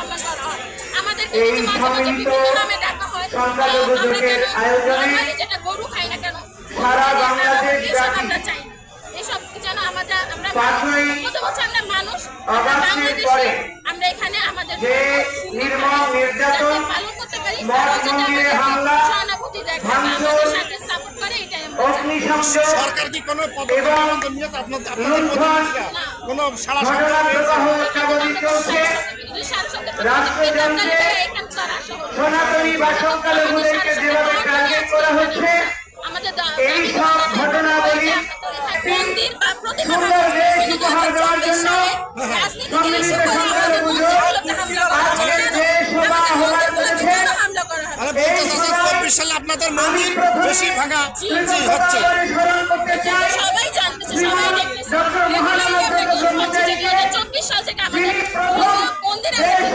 আক্রমণ করা হয়। আমাদেরকে এই কিন্তু মাঝে মাঝে সম্মিলিত বিভিন্ন নামে ডাকা হয়। সংখ্যালঘু জোটের আয়োজনে নরমালি যেটা গরু খাই না কেন, সারা বাংলাদেশ এসব ব্যাপী আমরা চাই না। এসব যেন আমরা 5ই প্রথম হচ্ছে আমরা মানুষ, আমরা অগাস্টের বাংলাদেশি, পরে আমরা এখানে আমাদের যে নির্মম নির্যাতন, পালন করতে পারি, মঠ তারাও যাতে মন্দিরে আমাদের হামলা, সহানুভূতি দেখায়, ভাঙচুর, আমাদের সাথে সাপোর্ট করে, এটাই আমরা চাই। অগ্নিসংযোগ সরকার কি কোনো এবং পদক্ষেপ নিয়েছে? আপনাদের লুণ্ঠন কোনো সারা ঘটনা প্রবাহ অদ্যাবধি চলছে। রাষ্ট্রযন্ত্রে সনাতনী বা সংখ্যালঘুদেরকে যেভাবে টার্গেট করা হচ্ছে, এই সব ঘটনাবলী সুন্দর দেশ উপহার দেওয়ার জন্য সম্মিলিত সংখ্যালঘু জোট আজকের যে সভা আহ্বান করেছে। আরে বলতে চাচ্ছি 24 সালে আপনাদের মন্দির বেশি ভাঙা হচ্ছে। স্মরণ করতে চাই সবাই জানতেছে, সবাই দেখতেছে। ডক্টর মহানন্দ ব্রহ্মচারীকে, 2024 সাল থেকে যিনি আমাদের প্রথম মন্দিরে দেশ